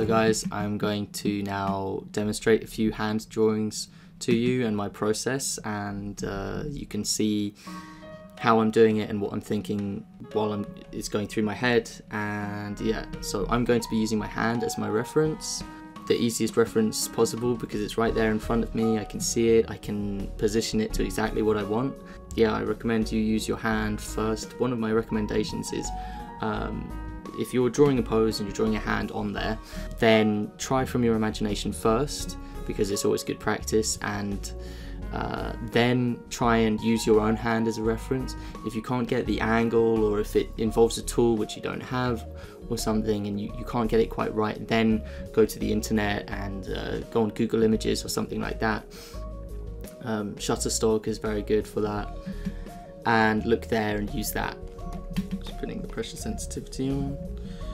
Hello guys, I'm going to now demonstrate a few hand drawings to you and my process, and you can see how I'm doing it and what I'm thinking while it's going through my head. And yeah, so I'm going to be using my hand as my reference, the easiest reference possible because it's right there in front of me. I can see it, I can position it to exactly what I want. Yeah, I recommend you use your hand first. One of my recommendations is if you're drawing a pose and you're drawing a hand on there, then try from your imagination first, because it's always good practice, and then try and use your own hand as a reference. If you can't get the angle, or if it involves a tool which you don't have or something and you can't get it quite right, then go to the internet and go on Google Images or something like that. Shutterstock is very good for that, and look there and use that. Just putting the pressure sensitivity on.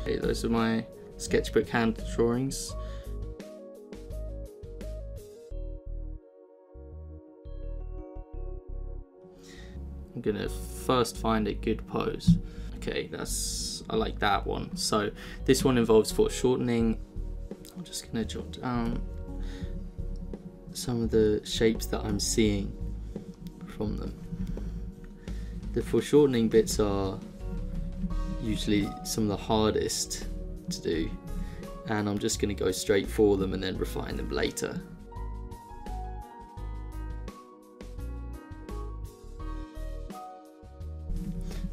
Okay, those are my sketchbook hand drawings. I'm gonna first find a good pose. Okay, I like that one. So this one involves foreshortening. I'm just gonna jot down some of the shapes that I'm seeing from them. The foreshortening bits are usually some of the hardest to do, and I'm just going to go straight for them and then refine them later.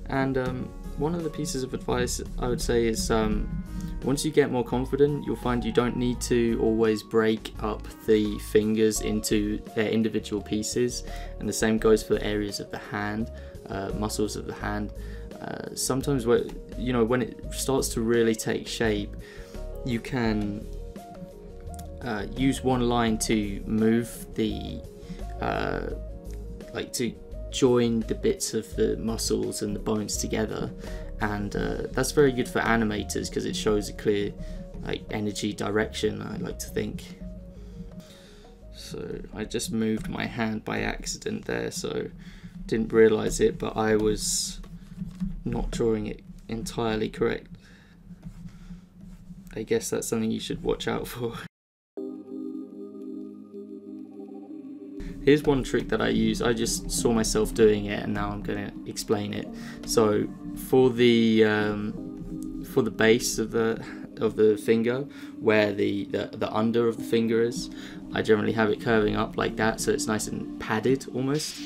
And one of the pieces of advice I would say is once you get more confident, you'll find you don't need to always break up the fingers into their individual pieces, and the same goes for areas of the hand, muscles of the hand. Sometimes when it starts to really take shape, you can use one line to move the to join the bits of the muscles and the bones together, and that's very good for animators because it shows a clear energy direction, I like to think. So I just moved my hand by accident there, so didn't realize it, but I was not drawing it entirely correct. I guess that's something you should watch out for. Here's one trick that I use. I just saw myself doing it and now I'm going to explain it. So for the base of the finger, where the under of the finger is, I generally have it curving up like that, so it's nice and padded almost.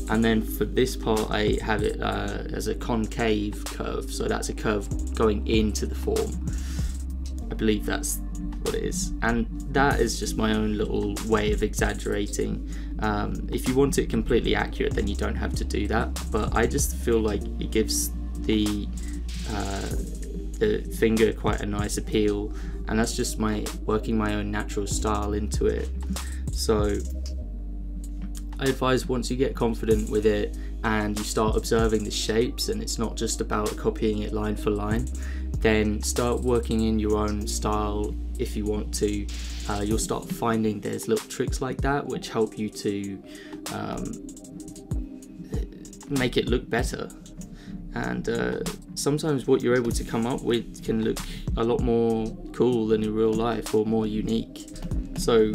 And then for this part, I have it as a concave curve, so that's a curve going into the form. I believe that's what it is, and that is just my own little way of exaggerating. If you want it completely accurate, then you don't have to do that, but I just feel like it gives the finger quite a nice appeal, and that's just working my own natural style into it. So I advise, once you get confident with it and you start observing the shapes and it's not just about copying it line for line, then start working in your own style if you want to. You'll start finding there's little tricks like that which help you to make it look better. And sometimes what you're able to come up with can look a lot more cool than in real life, or more unique. So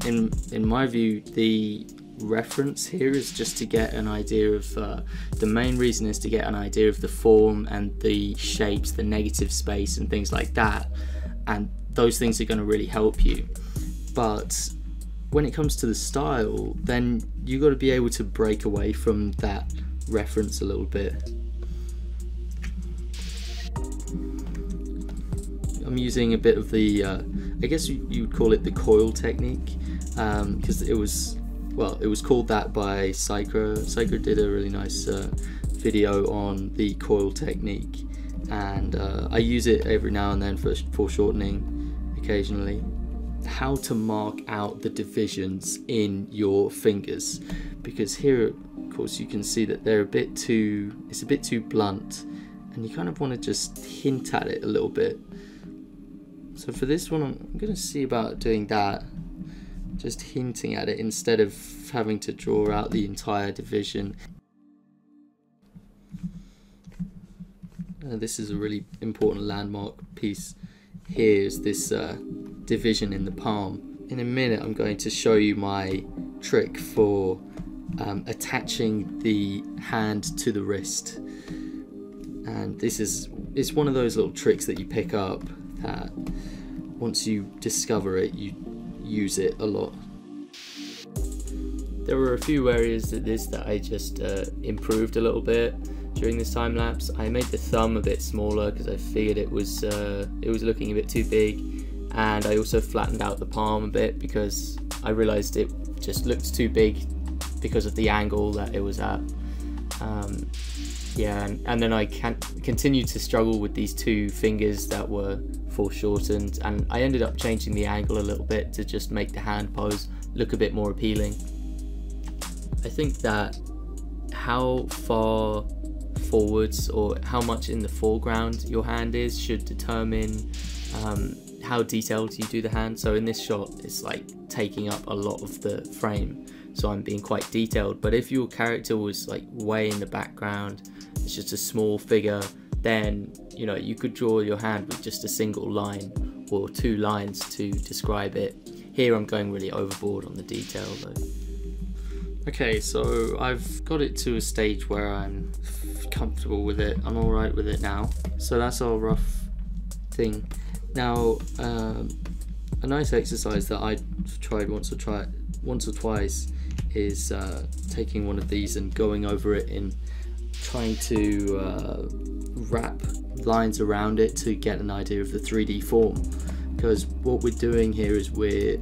in my view, the reference here is just to get an idea of the main reason is to get an idea of the form and the shapes, the negative space and things like that, and those things are going to really help you. But when it comes to the style, then you got to be able to break away from that reference a little bit. I'm using a bit of the I guess you would call it the coil technique, because it was called that by Psycra. Psycra did a really nice video on the coil technique, and I use it every now and then for foreshortening occasionally. How to mark out the divisions in your fingers, because here of course you can see that they're it's a bit too blunt, and you kind of want to just hint at it a little bit. So for this one, I'm going to see about doing that, just hinting at it instead of having to draw out the entire division. This is a really important landmark piece here's this division in the palm. In a minute I'm going to show you my trick for attaching the hand to the wrist, and it's one of those little tricks that you pick up that once you discover it, you use it a lot. There were a few areas of this that I just improved a little bit during this time lapse. I made the thumb a bit smaller because I figured it was looking a bit too big, and I also flattened out the palm a bit because I realized it just looked too big because of the angle that it was at. Yeah, and then I continued to struggle with these two fingers that were foreshortened, and I ended up changing the angle a little bit to just make the hand pose look a bit more appealing. I think that how far forwards or how much in the foreground your hand is should determine how detailed you do the hand. So in this shot it's like taking up a lot of the frame, so I'm being quite detailed. But if your character was like way in the background, it's just a small figure, then you know you could draw your hand with just a single line or two lines to describe it. Here I'm going really overboard on the detail though. Okay, so I've got it to a stage where I'm comfortable with it. I'm alright with it now. So that's our rough thing. Now, a nice exercise that I tried once or twice is taking one of these and going over it and trying to wrap lines around it to get an idea of the 3D form. Because what we're doing here is we're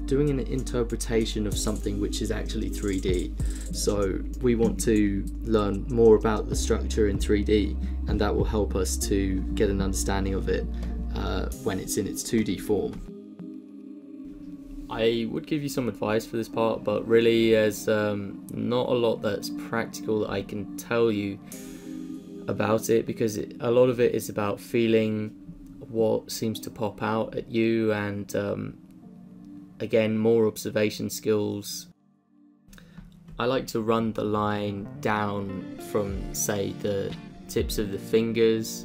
doing an interpretation of something which is actually 3D. So we want to learn more about the structure in 3D, and that will help us to get an understanding of it when it's in its 2D form. I would give you some advice for this part, but really there's not a lot that's practical that I can tell you about it, because a lot of it is about feeling what seems to pop out at you, and again, more observation skills. I like to run the line down from, say, the tips of the fingers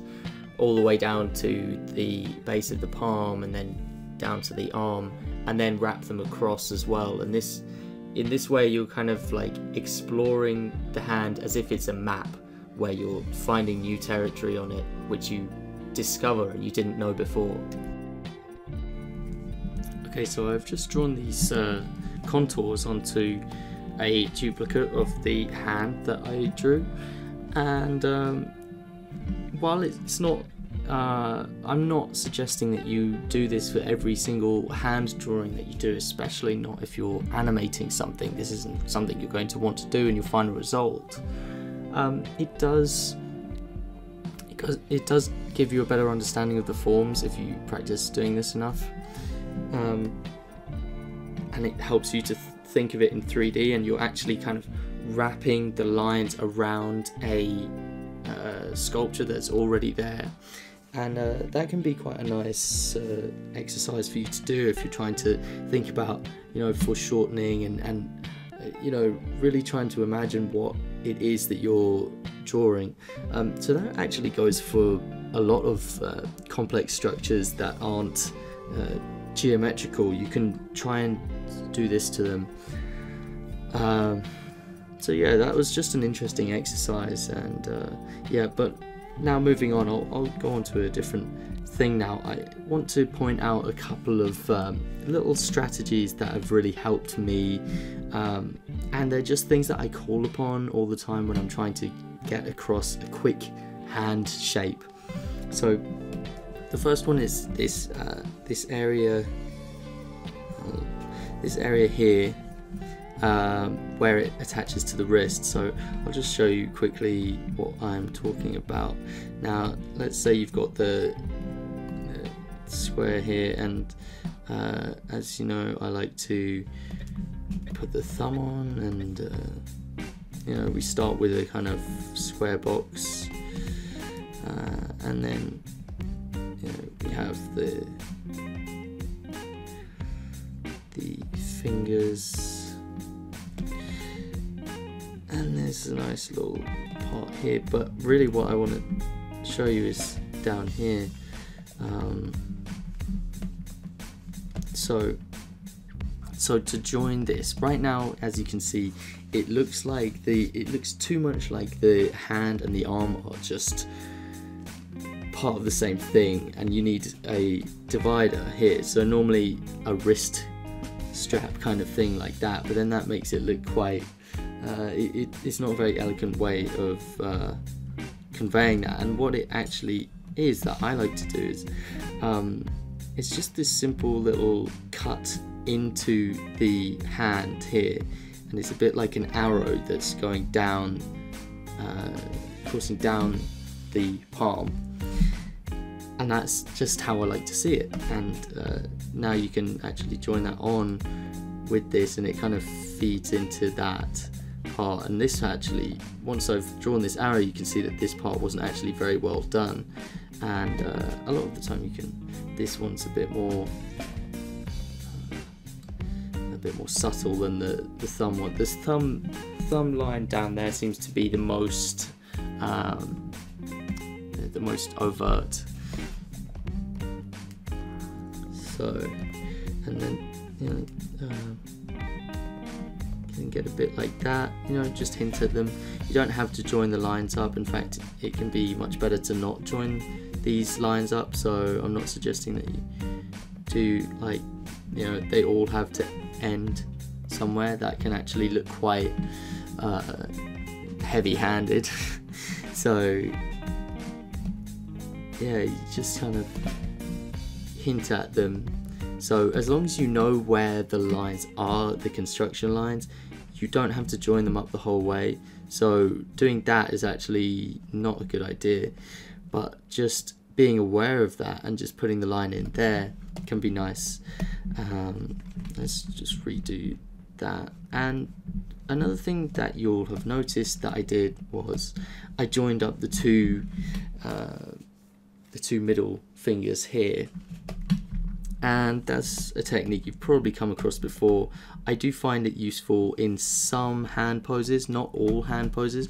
all the way down to the base of the palm and then down to the arm, and then wrap them across as well. And in this way you're kind of like exploring the hand as if it's a map, where you're finding new territory on it which you discover and you didn't know before. Okay, so I've just drawn these contours onto a duplicate of the hand that I drew, and while it's not I'm not suggesting that you do this for every single hand drawing that you do, especially not if you're animating something. This isn't something you're going to want to do in your final result. It does give you a better understanding of the forms if you practice doing this enough, and it helps you to think of it in 3D, and you're actually kind of wrapping the lines around a sculpture that's already there. And that can be quite a nice exercise for you to do if you're trying to think about, foreshortening and really trying to imagine what it is that you're drawing. So that actually goes for a lot of complex structures that aren't geometrical. You can try and do this to them. So yeah, that was just an interesting exercise, and yeah, but now moving on, I'll go on to a different thing now. I want to point out a couple of little strategies that have really helped me, and they're just things that I call upon all the time when I'm trying to get across a quick hand shape. So the first one is this area here, where it attaches to the wrist. So I'll just show you quickly what I'm talking about. Now let's say you've got the square here, and as you know, I like to put the thumb on, and we start with a kind of square box, and then we have the fingers, and there's a nice little part here, but really what I want to show you is down here. So to join this, right now, as you can see, it looks too much like the hand and the arm are just part of the same thing, and you need a divider here. So normally a wrist strap kind of thing like that, but then that makes it look quite it's not a very elegant way of conveying that. And what it actually is that I like to do is it's just this simple little cut into the hand here, and it's a bit like an arrow that's going down, coursing down the palm, and that's just how I like to see it. And now you can actually join that on with this, and it kind of feeds into that part. And this actually, once I've drawn this arrow, you can see that this part wasn't actually very well done, and a lot of the time this one's a bit more subtle than the thumb one. This thumb line down there seems to be the most overt. So, and then you can get a bit like that. Just hint at them. You don't have to join the lines up. In fact, it can be much better to not join these lines up. So I'm not suggesting that you do they all have to end somewhere. That can actually look quite heavy-handed. So yeah, you just kind of hint at them. So as long as you know where the lines are, the construction lines, you don't have to join them up the whole way. So doing that is actually not a good idea, but just being aware of that and just putting the line in there can be nice. Let's just redo that. And another thing that you'll have noticed that I did was I joined up the two middle fingers here, and that's a technique you've probably come across before. I do find it useful in some hand poses, not all hand poses,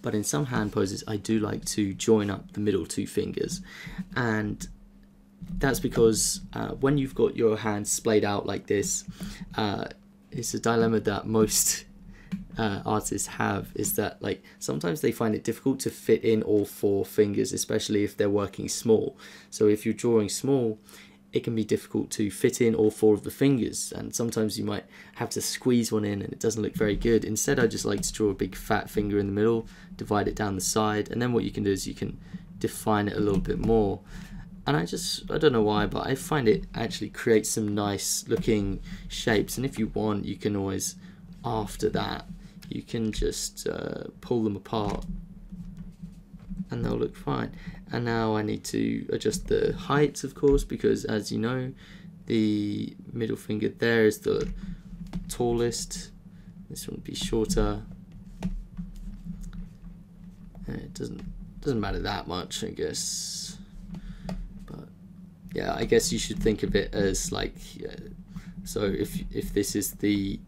but in some hand poses I do like to join up the middle two fingers. And that's because when you've got your hands splayed out like this, it's a dilemma that most artists have, is that sometimes they find it difficult to fit in all four fingers, especially if they're working small. So if you're drawing small, it can be difficult to fit in all four of the fingers, and sometimes you might have to squeeze one in and it doesn't look very good. Instead, I just like to draw a big fat finger in the middle, divide it down the side, and then what you can do is you can define it a little bit more. And I don't know why, but I find it actually creates some nice looking shapes. And if you want, you can always, after that, you can just pull them apart and they'll look fine. And now I need to adjust the heights, of course, because as you know, the middle finger there is the tallest. This one would be shorter. And it doesn't matter that much, I guess. But yeah, I guess you should think of it as so if this is the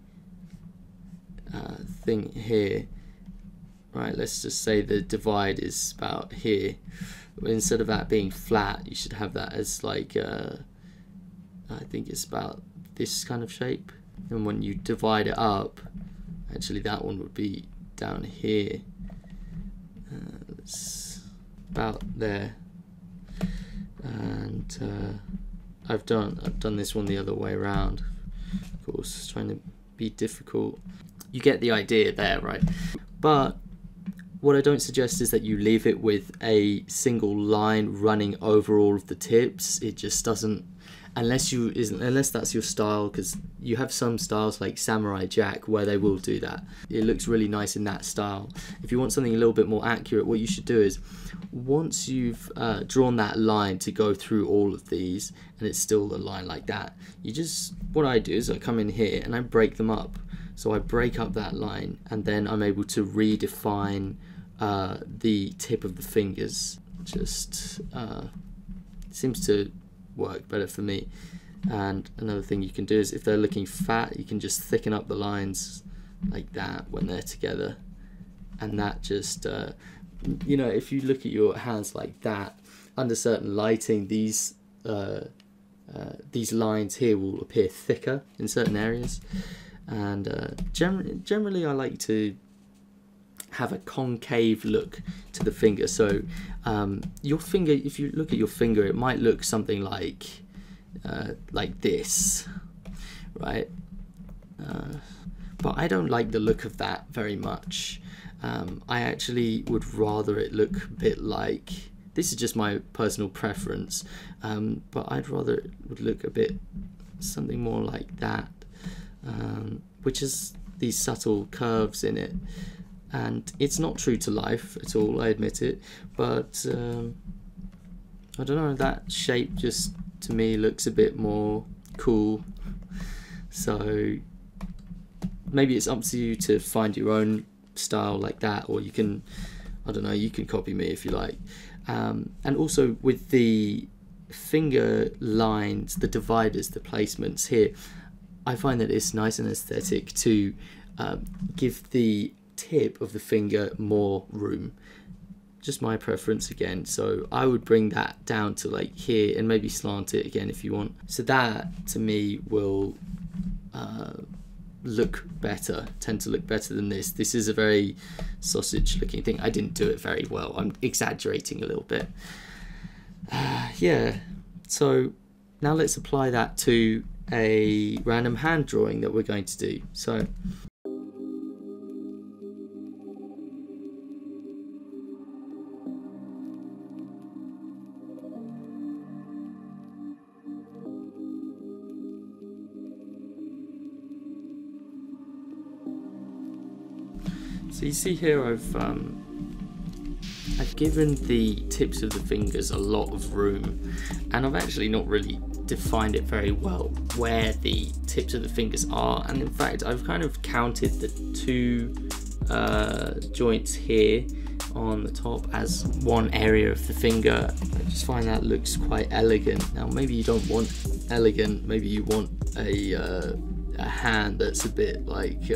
thing here, right, let's just say the divide is about here. Instead of that being flat, you should have that as I think it's about this kind of shape. And when you divide it up, actually that one would be down here. It's about there. And I've done this one the other way around, of course, trying to be difficult. You get the idea there, right? But what I don't suggest is that you leave it with a single line running over all of the tips. It just doesn't, unless that's your style, because you have some styles like Samurai Jack where they will do that. It looks really nice in that style. If you want something a little bit more accurate, what you should do is, once you've drawn that line to go through all of these, and it's still a line like that, what I do is I come in here and I break them up. So I break up that line, and then I'm able to redefine the tip of the fingers. Just seems to work better for me. And another thing you can do is, if they're looking fat, you can just thicken up the lines like that when they're together, and that just if you look at your hands like that under certain lighting, these these lines here will appear thicker in certain areas, and generally I like to have a concave look to the finger. So your finger, if you look at your finger, it might look something like this, right? But I don't like the look of that very much. I actually would rather it look a bit like, this is just my personal preference, but I'd rather it would look a bit something more like that, which is these subtle curves in it. And it's not true to life at all, I admit it, but I don't know, that shape just to me looks a bit more cool. So maybe it's up to you to find your own style like that, or you can, I don't know, you can copy me if you like. And also with the finger lines, the dividers, the placements here, I find that it's nice and aesthetic to give the tip of the finger more room. Just my preference again, so I would bring that down to like here and maybe slant it again if you want. So that to me will look better, tend to look better than this. This is a very sausage looking thing. I didn't do it very well, I'm exaggerating a little bit. Yeah, so now let's apply that to a random hand drawing that we're going to do. So you see here I've given the tips of the fingers a lot of room, and I've actually not really defined it very well where the tips of the fingers are, and in fact I've kind of counted the two joints here on the top as one area of the finger. I just find that looks quite elegant. Now maybe you don't want elegant, maybe you want a hand that's a bit like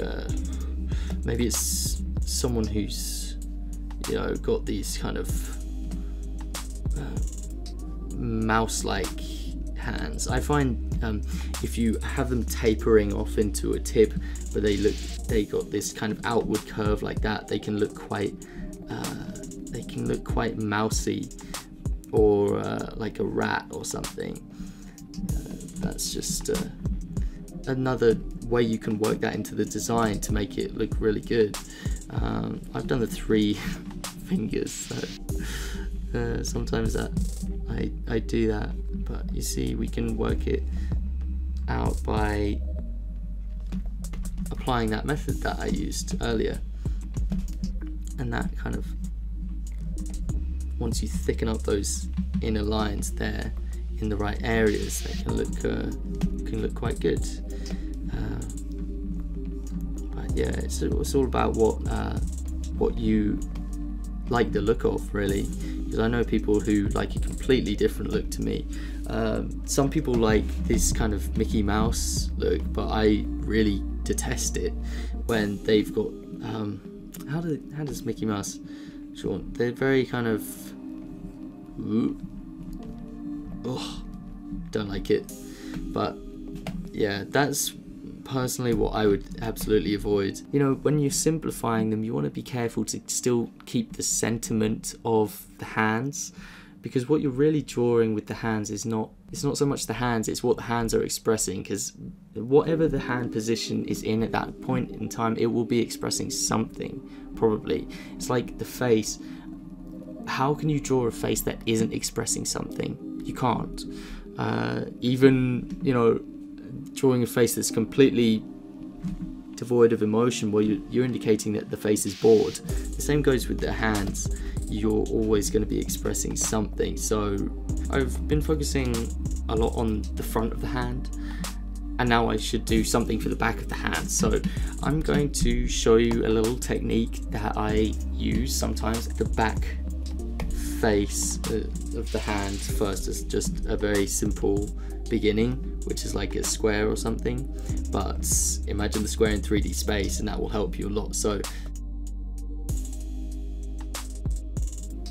maybe it's someone who's, you know, got these kind of mouse-like hands. I find if you have them tapering off into a tip where they got this kind of outward curve like that, they can look quite mousy, or like a rat or something. That's just another way you can work that into the design to make it look really good. I've done the 3 fingers, so sometimes that I do that, but you see we can work it out by applying that method that I used earlier, and that kind of, once you thicken up those inner lines there in the right areas, they can look quite good. Yeah, it's all about what you like the look of, really, because I know people who like a completely different look to me. Some people like this kind of Mickey Mouse look, but I really detest it when they've got how does Mickey Mouse draw? They're very kind of don't like it. But yeah, that's personally what I would absolutely avoid. You know, when you're simplifying them, you want to be careful to still keep the sentiment of the hands, because what you're really drawing with the hands is not so much the hands, it's what the hands are expressing, because whatever the hand position is in at that point in time, it will be expressing something, probably. It's like the face. How can you draw a face that isn't expressing something? You can't. Even, you know, drawing a face that's completely devoid of emotion, well, you're indicating that the face is bored. The same goes with the hands. You're always going to be expressing something. So I've been focusing a lot on the front of the hand, and now I should do something for the back of the hand. So I'm going to show you a little technique that I use sometimes. The back face of the hand first is just a very simple beginning, which is like a square or something, but imagine the square in 3D space and that will help you a lot. So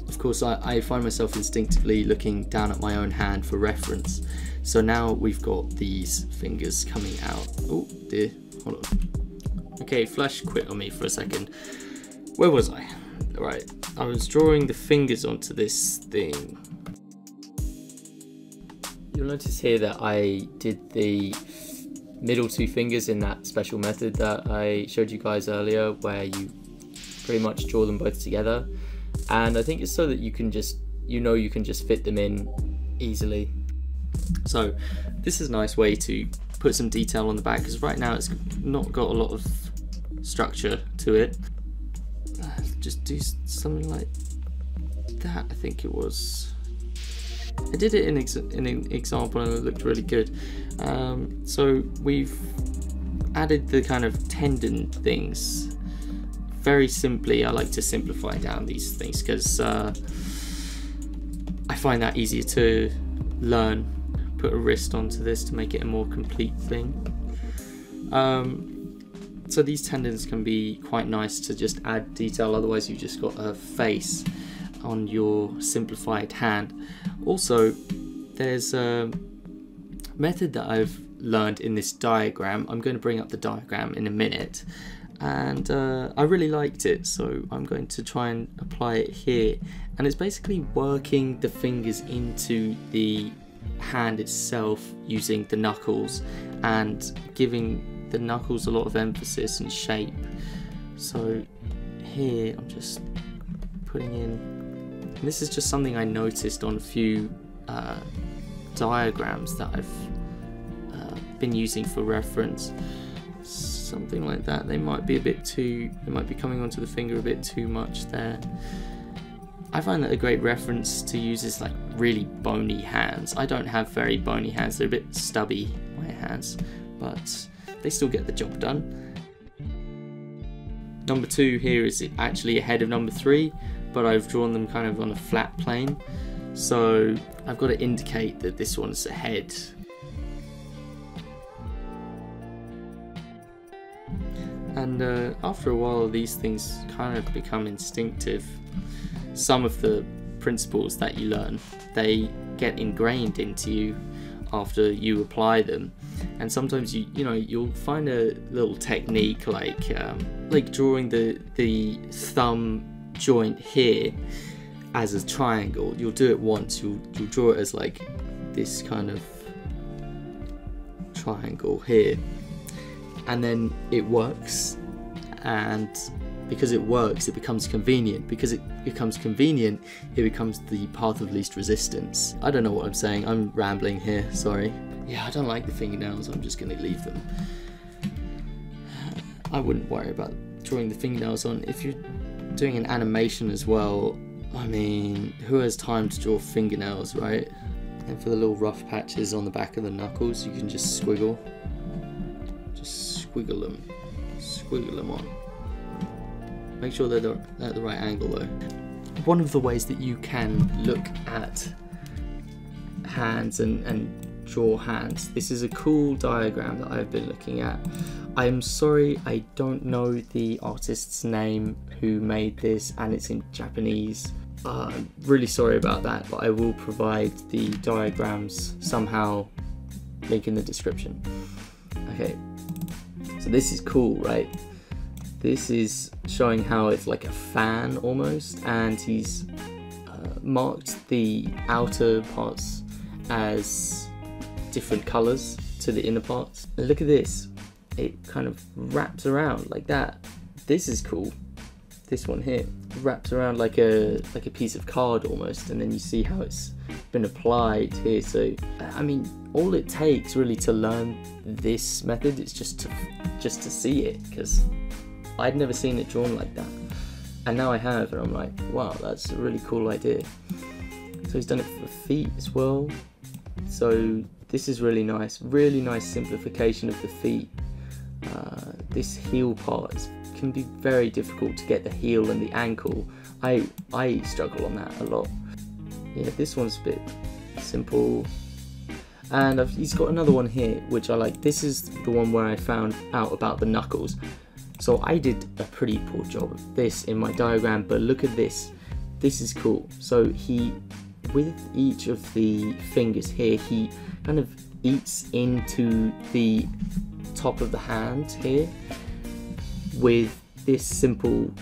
of course I find myself instinctively looking down at my own hand for reference, So now we've got these fingers coming out. Oh dear, hold on. Okay, Flash quit on me for a second. Where was I? Right, I was drawing the fingers onto this thing. You'll notice here that I did the middle two fingers in that special method that I showed you guys earlier, where you pretty much draw them both together. And I think it's so that you can just, you can just fit them in easily. So this is a nice way to put some detail on the back, because right now it's not got a lot of structure to it. Just do something like that, I think it was. I did it in an example and it looked really good. So we've added the kind of tendon things very simply. I like to simplify down these things because I find that easier to learn. Put a wrist onto this to make it a more complete thing. So these tendons can be quite nice to just add detail, otherwise you just got a face on your simplified hand. Also, there's a method that I've learned in this diagram. I'm going to bring up the diagram in a minute, and I really liked it, so I'm going to try and apply it here. And it's basically working the fingers into the hand itself using the knuckles and giving the knuckles a lot of emphasis and shape. So here I'm just putting in, and this is just something I noticed on a few diagrams that I've been using for reference. Something like that. They might be coming onto the finger a bit too much there. I find that a great reference to use is like really bony hands. I don't have very bony hands, they're a bit stubby, my hands, but they still get the job done. Number 2 here is actually ahead of number 3, but I've drawn them kind of on a flat plane, so I've got to indicate that this one's ahead. And after a while these things kind of become instinctive. Some of the principles that you learn, they get ingrained into you after you apply them, and sometimes you'll find a little technique like drawing the thumb joint here as a triangle. You'll do it once, you'll draw it as like this kind of triangle here, and then it works, and because it works, it becomes convenient. Because it becomes convenient, it becomes the path of least resistance. I don't know what I'm saying, I'm rambling here, sorry. Yeah, I don't like the fingernails, I'm just gonna leave them. I wouldn't worry about drawing the fingernails on. If you're doing an animation as well, I mean, who has time to draw fingernails, right? And for the little rough patches on the back of the knuckles, you can just squiggle. Just squiggle them on. Make sure they're at the right angle though. One of the ways that you can look at hands and draw hands, this is a cool diagram that I've been looking at. I'm sorry, I don't know the artist's name who made this, and it's in Japanese. I'm really sorry about that, but I will provide the diagrams somehow, link in the description. Okay, so this is cool, right? This is showing how it's like a fan almost, and he's marked the outer parts as different colours to the inner parts. And look at this, it kind of wraps around like that. This is cool. This one here wraps around like a piece of card almost, and then you see how it's been applied here. So I mean, all it takes really to learn this method is just to see it, because I'd never seen it drawn like that, and now I have, and I'm like, wow, that's a really cool idea. So he's done it for feet as well, so this is really nice simplification of the feet. This heel part can be very difficult to get the heel and the ankle. I struggle on that a lot. Yeah, this one's a bit simple. And he's got another one here which I like. This is the one where I found out about the knuckles. So I did a pretty poor job of this in my diagram, but look at this. This is cool. So he with each of the fingers here, he kind of eats into the top of the hand here with this simple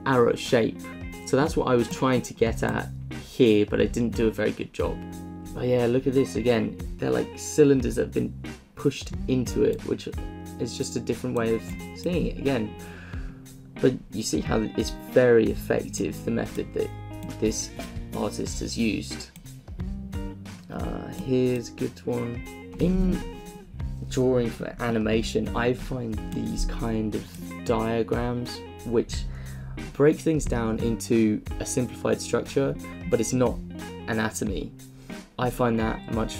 arrow shape. So that's what I was trying to get at here, but I didn't do a very good job. But yeah, look at this again. They're like cylinders that have been pushed into it, which is just a different way of seeing it again. But you see how it's very effective, the method that this artist has used. Here's a good one. In drawing for animation, I find these kind of diagrams which break things down into a simplified structure, but it's not anatomy. I find that much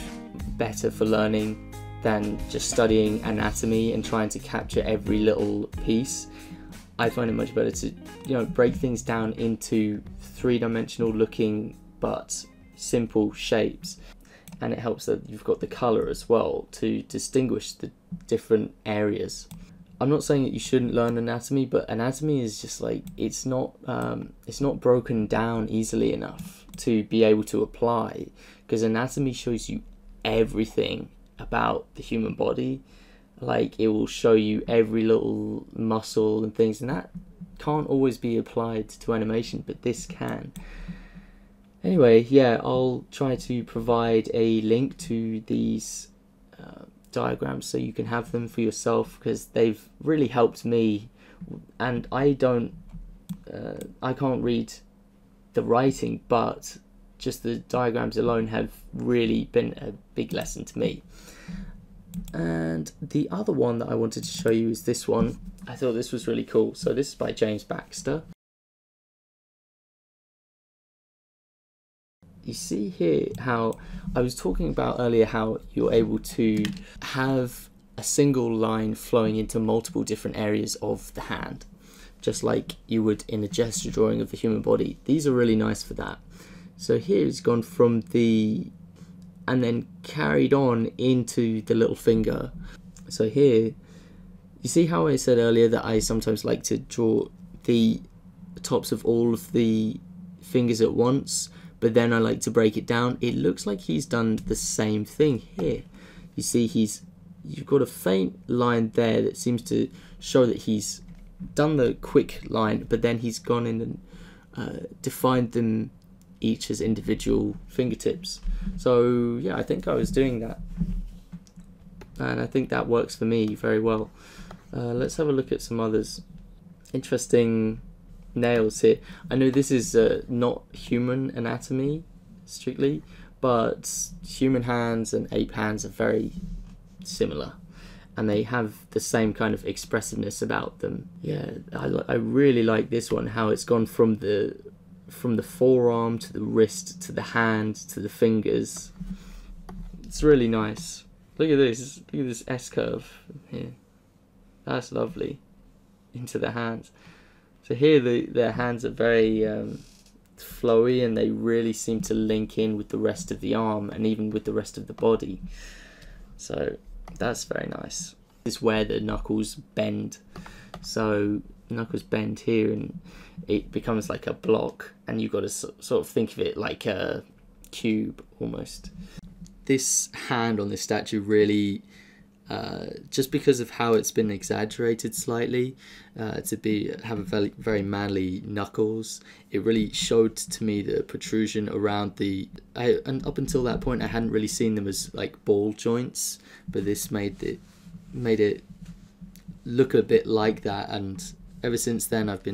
better for learning than just studying anatomy and trying to capture every little piece. I find it much better to, break things down into three-dimensional looking but simple shapes, and it helps that you've got the color as well to distinguish the different areas. I'm not saying that you shouldn't learn anatomy, but anatomy is just like, it's not broken down easily enough to be able to apply, because anatomy shows you everything about the human body. Like, it will show you every little muscle and things, and that can't always be applied to animation, but this can. Anyway, yeah, I'll try to provide a link to these diagrams so you can have them for yourself, because they've really helped me, and I can't read the writing, but just the diagrams alone have really been a big lesson to me. And the other one that I wanted to show you is this one. I thought this was really cool. So this is by James Baxter. You see here how I was talking about earlier, how you're able to have a single line flowing into multiple different areas of the hand, just like you would in a gesture drawing of the human body. These are really nice for that. So here it's gone from the, and then carried on into the little finger. So here, you see how I said earlier that I sometimes like to draw the tops of all of the fingers at once, but then I like to break it down. It looks like he's done the same thing here. You see you've got a faint line there that seems to show that he's done the quick line, but then he's gone in and defined them each as individual fingertips. So yeah, I think I was doing that, and I think that works for me very well. Let's have a look at some others. Interesting nails here. I know this is not human anatomy strictly, but human hands and ape hands are very similar, and they have the same kind of expressiveness about them. Yeah, I really like this one, how it's gone from the forearm to the wrist to the hand to the fingers. It's really nice. Look at this S curve here. That's lovely. Into the hands. So here their hands are very flowy, and they really seem to link in with the rest of the arm and even with the rest of the body. So that's very nice. This is where the knuckles bend. So knuckles bend here and it becomes like a block, and you've got to sort of think of it like a cube almost. This hand on this statue really, just because of how it's been exaggerated slightly to have a very, very manly knuckles, it really showed to me the protrusion around and up until that point I hadn't really seen them as like ball joints, but this made it look a bit like that, and ever since then I've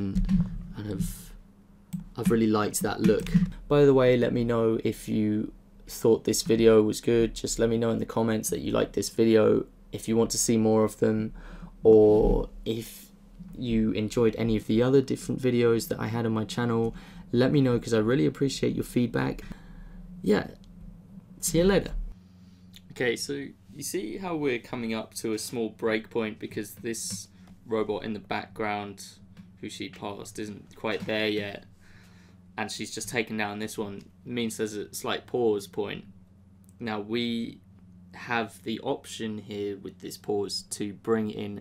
really liked that look. By the way, let me know if you thought this video was good. Just let me know in the comments that you liked this video, if you want to see more of them, or if you enjoyed any of the other different videos that I had on my channel. Let me know, because I really appreciate your feedback. Yeah, see you later. Okay, so you see how we're coming up to a small break point because this robot in the background, who she passed, isn't quite there yet, and she's just taken down this one. It means there's a slight pause point. Now we have the option here with this pause to bring in